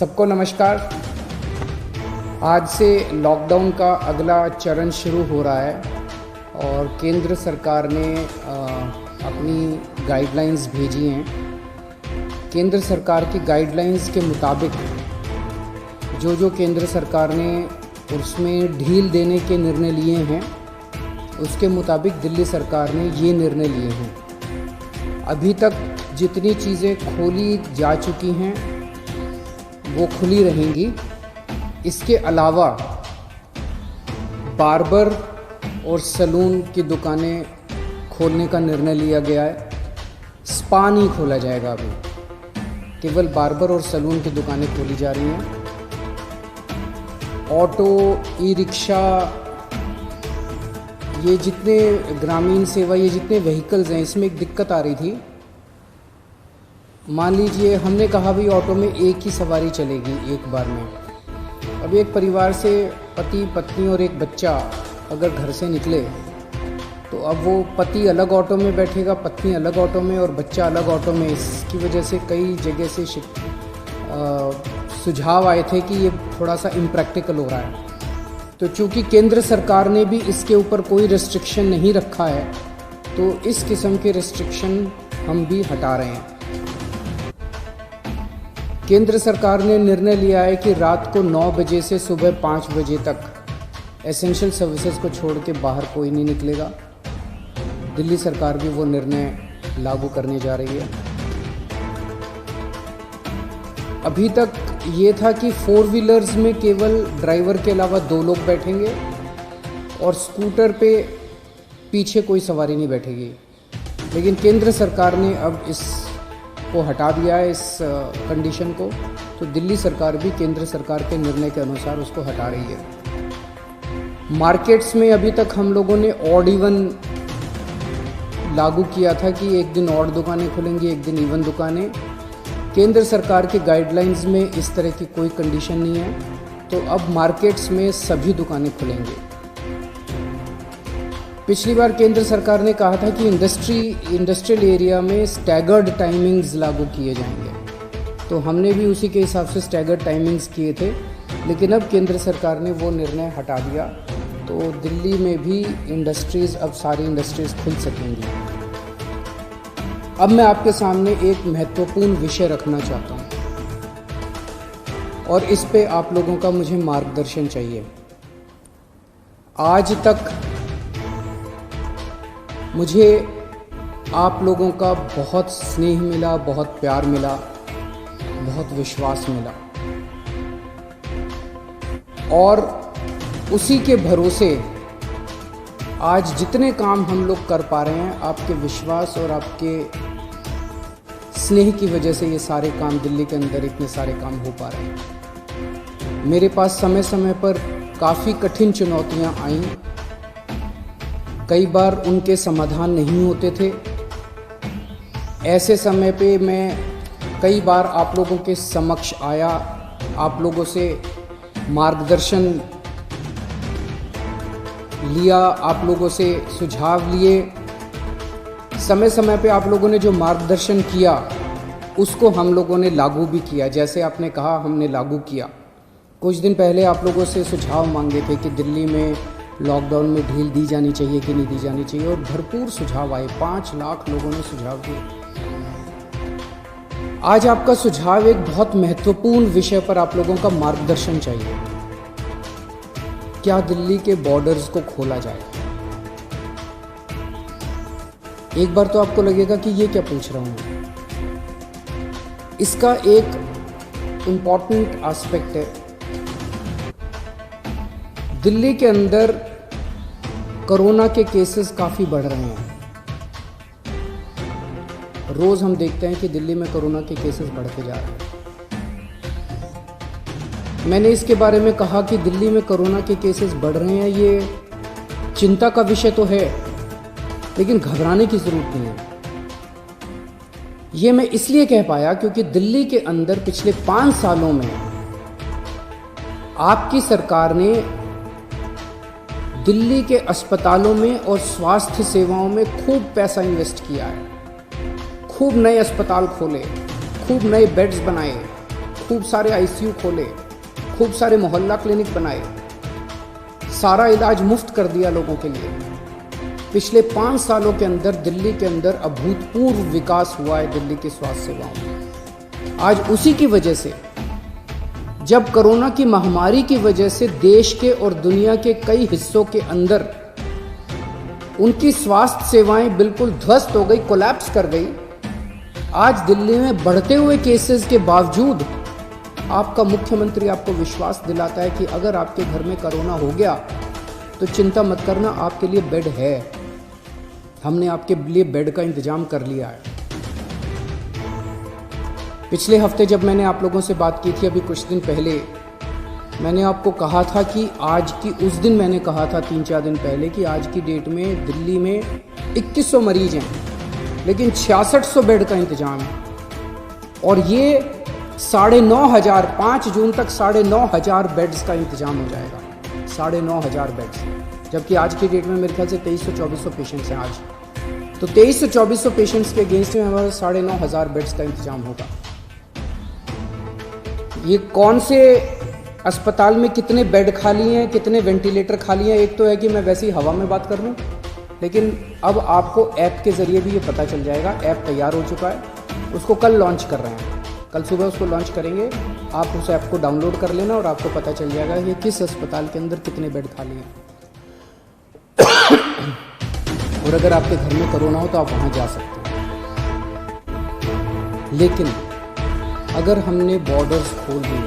सबको नमस्कार। आज से लॉकडाउन का अगला चरण शुरू हो रहा है और केंद्र सरकार ने अपनी गाइडलाइंस भेजी हैं। केंद्र सरकार की गाइडलाइंस के मुताबिक जो केंद्र सरकार ने उसमें ढील देने के निर्णय लिए हैं, उसके मुताबिक दिल्ली सरकार ने ये निर्णय लिए हैं। अभी तक जितनी चीज़ें खोली जा चुकी हैं वो खुली रहेंगी। इसके अलावा बार्बर और सैलून की दुकानें खोलने का निर्णय लिया गया है। स्पा नहीं खोला जाएगा, अभी केवल बार्बर और सैलून की दुकानें खोली जा रही हैं। ऑटो, ई रिक्शा, ये जितने ग्रामीण सेवा, ये जितने व्हीकल्स हैं, इसमें एक दिक्कत आ रही थी। मान लीजिए हमने कहा भाई ऑटो में एक ही सवारी चलेगी एक बार में। अब एक परिवार से पति, पत्नी और एक बच्चा अगर घर से निकले तो अब वो पति अलग ऑटो में बैठेगा, पत्नी अलग ऑटो में और बच्चा अलग ऑटो में। इसकी वजह से कई जगह से सुझाव आए थे कि ये थोड़ा सा इम्प्रैक्टिकल हो रहा है। तो चूँकि केंद्र सरकार ने भी इसके ऊपर कोई रेस्ट्रिक्शन नहीं रखा है, तो इस किस्म के रेस्ट्रिक्शन हम भी हटा रहे हैं। केंद्र सरकार ने निर्णय लिया है कि रात को 9 बजे से सुबह 5 बजे तक एसेंशियल सर्विसेज को छोड़ के बाहर कोई नहीं निकलेगा। दिल्ली सरकार भी वो निर्णय लागू करने जा रही है। अभी तक ये था कि 4 व्हीलर्स में केवल ड्राइवर के अलावा 2 लोग बैठेंगे और स्कूटर पे पीछे कोई सवारी नहीं बैठेगी, लेकिन केंद्र सरकार ने अब को हटा दिया है, इस कंडीशन को। तो दिल्ली सरकार भी केंद्र सरकार के निर्णय के अनुसार उसको हटा रही है। मार्केट्स में अभी तक हम लोगों ने ऑड इवन लागू किया था कि एक दिन ऑड दुकानें खुलेंगी, एक दिन इवन दुकानें। केंद्र सरकार के गाइडलाइंस में इस तरह की कोई कंडीशन नहीं है, तो अब मार्केट्स में सभी दुकानें खुलेंगी। पिछली बार केंद्र सरकार ने कहा था कि इंडस्ट्रियल एरिया में स्टैगर्ड टाइमिंग्स लागू किए जाएंगे, तो हमने भी उसी के हिसाब से स्टैगर्ड टाइमिंग्स किए थे, लेकिन अब केंद्र सरकार ने वो निर्णय हटा दिया। तो दिल्ली में भी अब सारी इंडस्ट्रीज़ खुल सकेंगी। अब मैं आपके सामने एक महत्वपूर्ण विषय रखना चाहता हूँ और इस पे आप लोगों का मुझे मार्गदर्शन चाहिए। आज तक मुझे आप लोगों का बहुत स्नेह मिला, बहुत प्यार मिला, बहुत विश्वास मिला, और उसी के भरोसे आज जितने काम हम लोग कर पा रहे हैं, आपके विश्वास और आपके स्नेह की वजह से ये सारे काम, दिल्ली के अंदर इतने सारे काम हो पा रहे हैं। मेरे पास समय समय पर काफ़ी कठिन चुनौतियां आईं, कई बार उनके समाधान नहीं होते थे। ऐसे समय पे मैं कई बार आप लोगों के समक्ष आया, आप लोगों से मार्गदर्शन लिया, आप लोगों से सुझाव लिए। समय समय पे आप लोगों ने जो मार्गदर्शन किया उसको हम लोगों ने लागू भी किया। जैसे आपने कहा, हमने लागू किया। कुछ दिन पहले आप लोगों से सुझाव मांगे थे कि दिल्ली में लॉकडाउन में ढील दी जानी चाहिए कि नहीं दी जानी चाहिए, और भरपूर सुझाव आए। 5 लाख लोगों ने सुझाव दिए। आज आपका सुझाव एक बहुत महत्वपूर्ण विषय पर आप लोगों का मार्गदर्शन चाहिए। क्या दिल्ली के बॉर्डर्स को खोला जाए? एक बार तो आपको लगेगा कि ये क्या पूछ रहा हूं। इसका एक इम्पॉर्टेंट एस्पेक्ट है, दिल्ली के अंदर कोरोना के केसेस काफ़ी बढ़ रहे हैं। रोज़ हम देखते हैं कि दिल्ली में कोरोना के केसेस बढ़ते जा रहे हैं। मैंने इसके बारे में कहा कि दिल्ली में कोरोना के केसेस बढ़ रहे हैं, ये चिंता का विषय तो है, लेकिन घबराने की ज़रूरत नहीं है। ये मैं इसलिए कह पाया क्योंकि दिल्ली के अंदर पिछले 5 सालों में आपकी सरकार ने दिल्ली के अस्पतालों में और स्वास्थ्य सेवाओं में खूब पैसा इन्वेस्ट किया है। खूब नए अस्पताल खोले, खूब नए बेड्स बनाए, खूब सारे आईसीयू खोले, खूब सारे मोहल्ला क्लिनिक बनाए, सारा इलाज मुफ्त कर दिया लोगों के लिए। पिछले 5 सालों के अंदर दिल्ली के अंदर अभूतपूर्व विकास हुआ है दिल्ली की स्वास्थ्य सेवाओं में। आज उसी की वजह से, जब कोरोना की महामारी की वजह से देश के और दुनिया के कई हिस्सों के अंदर उनकी स्वास्थ्य सेवाएं बिल्कुल ध्वस्त हो गई, कोलैप्स कर गई, आज दिल्ली में बढ़ते हुए केसेस के बावजूद आपका मुख्यमंत्री आपको विश्वास दिलाता है कि अगर आपके घर में कोरोना हो गया तो चिंता मत करना, आपके लिए बेड है, हमने आपके लिए बेड का इंतजाम कर लिया है। पिछले हफ्ते जब मैंने आप लोगों से बात की थी, अभी कुछ दिन पहले, मैंने आपको कहा था कि आज की, उस दिन मैंने कहा था 3-4 दिन पहले कि आज की डेट में दिल्ली में 2100 मरीज हैं, लेकिन 6600 बेड का इंतजाम है। और ये 9,500, 5 जून तक 9,500 बेड्स का इंतजाम हो जाएगा, 9,500 बेड्स। जबकि आज की डेट में मेरे ख्याल से 2300-2400 पेशेंट्स हैं आज। तो 2300-2400 पेशेंट्स के अगेंस्ट में हमारा 9,500 बेड्स का इंतजाम होगा। ये कौन से अस्पताल में कितने बेड खाली हैं, कितने वेंटिलेटर खाली हैं, एक तो है कि मैं वैसे ही हवा में बात कर लूँ, लेकिन अब आपको ऐप के ज़रिए भी ये पता चल जाएगा। ऐप तैयार हो चुका है, उसको कल लॉन्च कर रहे हैं, कल सुबह उसको लॉन्च करेंगे। आप उस ऐप को डाउनलोड कर लेना और आपको पता चल जाएगा कि किस अस्पताल के अंदर कितने बेड खाली हैं। और अगर आपके घर में कोरोना हो तो आप वहाँ जा सकते हैं। लेकिन अगर हमने बॉर्डर्स खोल दिए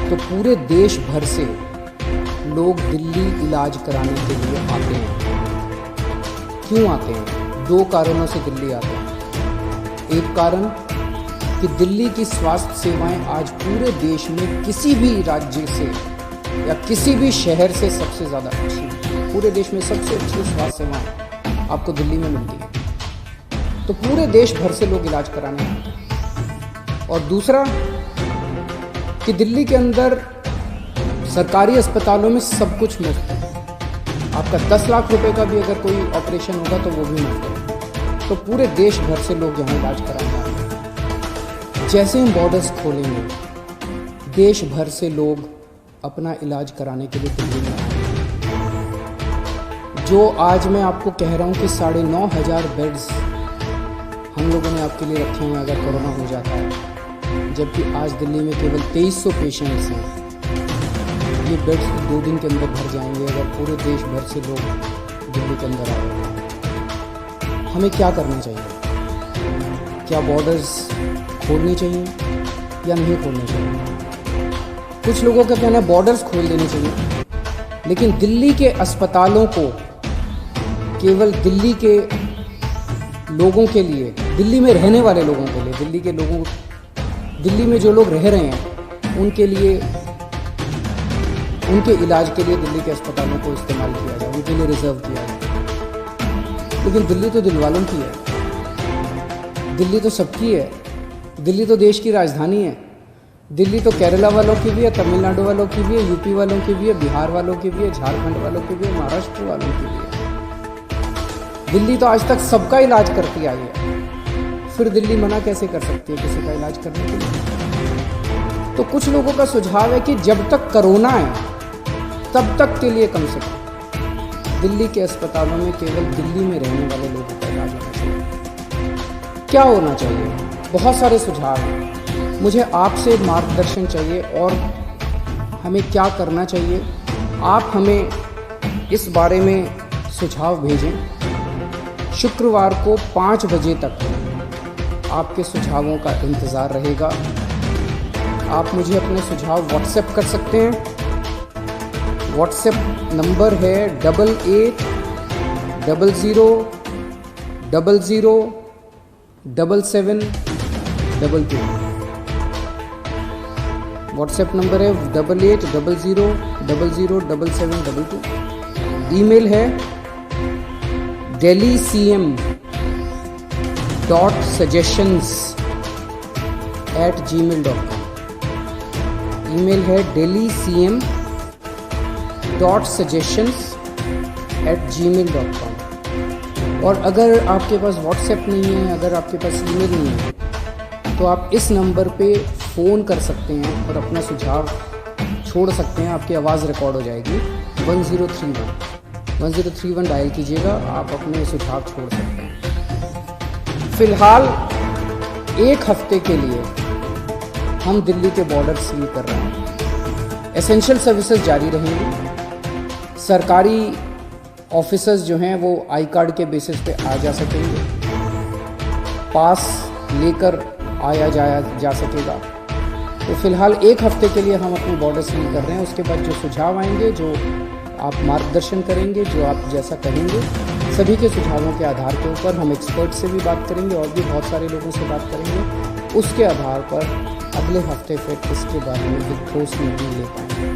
तो पूरे देश भर से लोग दिल्ली इलाज कराने के लिए आते हैं। क्यों आते हैं? 2 कारणों से दिल्ली आते हैं। एक कारण कि दिल्ली की स्वास्थ्य सेवाएं आज पूरे देश में किसी भी राज्य से या किसी भी शहर से सबसे ज़्यादा अच्छी हैं। पूरे देश में सबसे अच्छी स्वास्थ्य सेवाएं आपको दिल्ली में मिलती हैं। तो पूरे देश भर से लोग इलाज कराने आते हैं। और दूसरा कि दिल्ली के अंदर सरकारी अस्पतालों में सब कुछ मुफ्त है। आपका 10 लाख रुपए का भी अगर कोई ऑपरेशन होगा तो वो भी मुफ्त है। तो पूरे देश भर से लोग यहाँ इलाज कराने आते हैं। जैसे हम बॉर्डर्स खोलेंगे, देश भर से लोग अपना इलाज कराने के लिए दिल्ली में आएंगे। जो आज मैं आपको कह रहा हूँ कि 9,500 बेड्स हम लोगों ने आपके लिए रखे हैं अगर कोरोना हो जाता है, जबकि आज दिल्ली में केवल 2300 पेशेंट्स हैं। ये बेड्स 2 दिन के अंदर भर जाएंगे अगर पूरे देश भर से लोग दिल्ली के अंदर आए। हमें क्या करना चाहिए? क्या बॉर्डर्स खोलने चाहिए या नहीं खोलने चाहिए? कुछ लोगों का कहना है बॉर्डर्स खोल देने चाहिए, लेकिन दिल्ली के अस्पतालों को केवल दिल्ली के लोगों के लिए, दिल्ली में रहने वाले लोगों के लिए, दिल्ली के लोगों, दिल्ली में जो लोग रह रहे हैं उनके लिए, उनके इलाज के लिए दिल्ली के अस्पतालों को इस्तेमाल किया जाए, उनके लिए रिजर्व किया जाए। लेकिन दिल्ली तो दिल वालों की है, दिल्ली तो सबकी है, दिल्ली तो देश की राजधानी है। दिल्ली तो केरला वालों की भी है, तमिलनाडु वालों की भी है, यूपी वालों की भी है, बिहार वालों की भी है, झारखंड वालों की भी है, महाराष्ट्र वालों की भी है। दिल्ली तो आज तक सबका इलाज करती आई है, फिर दिल्ली मना कैसे कर सकती है किसी का इलाज करने के लिए? तो कुछ लोगों का सुझाव है कि जब तक कोरोना है तब तक के लिए कम से कम दिल्ली के अस्पतालों में केवल दिल्ली में रहने वाले लोगों का इलाज होना चाहिए। क्या होना चाहिए? बहुत सारे सुझाव हैं। मुझे आपसे मार्गदर्शन चाहिए और हमें क्या करना चाहिए, आप हमें इस बारे में सुझाव भेजें। शुक्रवार को 5 बजे तक आपके सुझावों का इंतज़ार रहेगा। आप मुझे अपने सुझाव व्हाट्सएप कर सकते हैं। व्हाट्सएप नंबर है 8800007722। व्हाट्सएप नंबर है 8800007722। ईमेल है delhi.cm.suggestions@gmail.com। ईमेल है delhi.cm.suggestions@gmail.com। और अगर आपके पास व्हाट्सएप नहीं है, अगर आपके पास ईमेल नहीं है, तो आप इस नंबर पे फ़ोन कर सकते हैं और अपना सुझाव छोड़ सकते हैं। आपकी आवाज़ रिकॉर्ड हो जाएगी। 1031 डायल कीजिएगा, आप अपने सुझाव छोड़ सकते हैं। फ़िलहाल एक हफ्ते के लिए हम दिल्ली के बॉर्डर सील कर रहे हैं। एसेंशियल सर्विसेज जारी रहेंगी। सरकारी ऑफिसर्स जो हैं वो आई कार्ड के बेसिस पे आ जा सकेंगे, पास लेकर आया जाया जा सकेगा। तो फ़िलहाल एक हफ्ते के लिए हम अपने बॉर्डर सील कर रहे हैं। उसके बाद जो सुझाव आएंगे, जो आप मार्गदर्शन करेंगे, जो आप जैसा कहेंगे, सभी के सुझावों के आधार के ऊपर हम एक्सपर्ट से भी बात करेंगे और भी बहुत सारे लोगों से बात करेंगे। उसके आधार पर अगले हफ्ते फिर इसके बारे में एक ठोस निर्णय ले पाएंगे।